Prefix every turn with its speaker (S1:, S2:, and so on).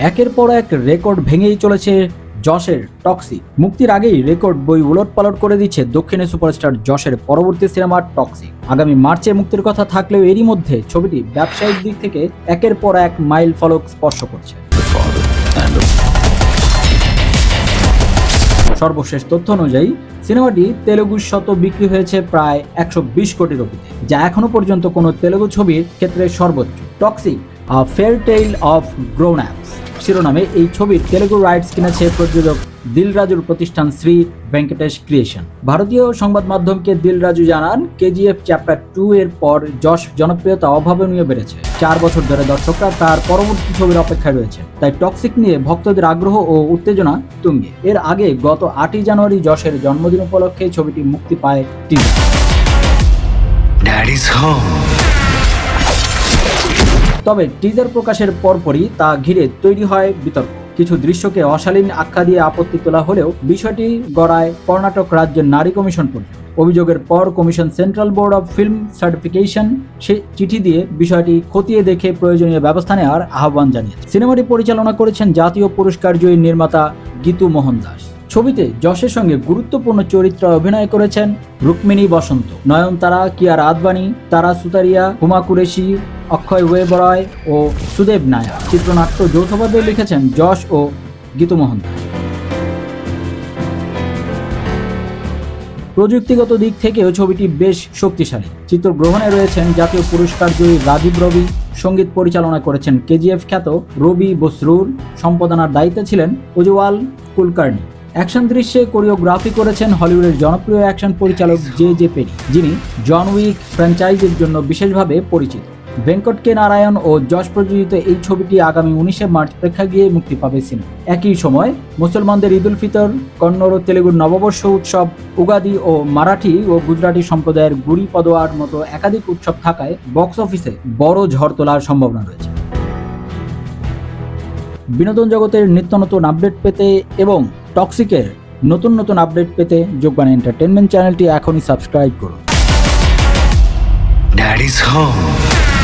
S1: একের পর এক রেকর্ড ভেঙেই চলেছে যশের টক্সিক। মুক্তির আগেই রেকর্ড বই উলটপালট করে দিচ্ছে দক্ষিণের সুপারস্টার যশের পরবর্তী সিনেমা টক্সিক। আগামী মার্চে মুক্তির কথা থাকলেও এরই মধ্যে ছবিটি ব্যবসায়িক দিক থেকে একের পর এক মাইল ফলক স্পর্শ করছে। সর্বশেষ তথ্য অনুযায়ী সিনেমাটি তেলুগু শত বিক্রি হয়েছে প্রায় 120 কোটি রুপিতে, যা এখনো পর্যন্ত কোনো তেলুগু ছবির ক্ষেত্রে সর্বোচ্চ। Toxic a fair tail of grown apps শিরোনামে এই ছবির তেলুগু রাইটস কিনেছে প্রযোজক দিল রাজুর প্রতিষ্ঠান শ্রী ভেঙ্কটেশ ক্রিয়েশন। ভারতীয় সংবাদ মাধ্যমকে দিল রাজু জানান, কেজিএফ চ্যাপ্টার 2 এর পর যশ জনপ্রিয়তা অভাবনীয় বেড়েছে। 4 বছর ধরে দর্শকরা তার পরবর্তী ছবির অপেক্ষায় রয়েছে, তাই টক্সিক নিয়ে ভক্তদের আগ্রহ ও উত্তেজনা তুঙ্গে। এর আগে গত 8ই জানুয়ারি যশের জন্মদিন উপলক্ষে ছবিটি মুক্তি পায় টিজার। তবে টিজার প্রকাশের পরপরই তা ঘিরে তৈরি হয় বিতর্ক। কিছু দৃশ্যকে অশালীন আখ্যা দিয়ে আপত্তি তোলা হলেও বিষয়টি গড়ায় কর্ণাটক রাজ্যের নারী কমিশন পর্যন্ত। অভিযোগের পর commission central board of film certification সে চিঠি দিয়ে বিষয়টি খতিয়ে দেখে প্রয়োজনীয় ব্যবস্থা নেওয়ার আহ্বান জানিয়েছে। সিনেমাটি পরিচালনা করেছেন জাতীয় পুরস্কার জয়ী নির্মাতা গীতু মোহন দাস। ছবিতে যশের সঙ্গে গুরুত্বপূর্ণ চরিত্রে অভিনয় করেছেন রুক্মিণী বসন্ত, নয়নতারা, কিয়ারা আদবানি, তারা সুতারিয়া, হুমা কুরেশি, অক্ষয় ওয়েবরয় ও সুদেব নায়ার। চিত্রনাট্য যৌথভাবে লিখেছেন যশ ও গীতু মোহন দাস। প্রযুক্তিগত দিক থেকেও ছবিটি বেশ শক্তিশালী। চিত্রগ্রহণে রয়েছেন জাতীয় পুরস্কার জয়ী রাজীব রবি, সঙ্গীত পরিচালনা করেছেন কেজিএফ খ্যাত রবি বসরুর, সম্পাদনার দায়িত্বে ছিলেন উজ্জ্বল কুলকার্নি। অ্যাকশন দৃশ্যে কোরিওগ্রাফি করেছেন হলিউডের জনপ্রিয় অ্যাকশন পরিচালক জে পেরি, যিনি জন উইক ফ্র্যাঞ্চাইজির জন্য বিশেষভাবে পরিচিত। ভেঙ্কট কে নারায়ণ ও যশ প্রযোজিত এই ছবিটি আগামী 19শে মার্চ প্রেক্ষাগৃহে মুক্তি পাবে সিনেমা। একই সময় মুসলমানদের ঈদ উল ফিতর, কন্নড় ও তেলুগুর নববর্ষ উৎসব, উগাদি ও মারাঠি ও গুজরাটি সম্প্রদায়ের গুড়ি পদোয়ার মতো একাধিক উৎসব থাকায় বক্স অফিসে বড় ঝড় তোলার সম্ভাবনা রয়েছে। বিনোদন জগতের নিত্য নতুন আপডেট পেতে এবং টক্সিকের নতুন নতুন আপডেট পেতে যোগবান এন্টারটেনমেন্ট চ্যানেলটি এখনই সাবস্ক্রাইব করুন।
S2: Daddy's home.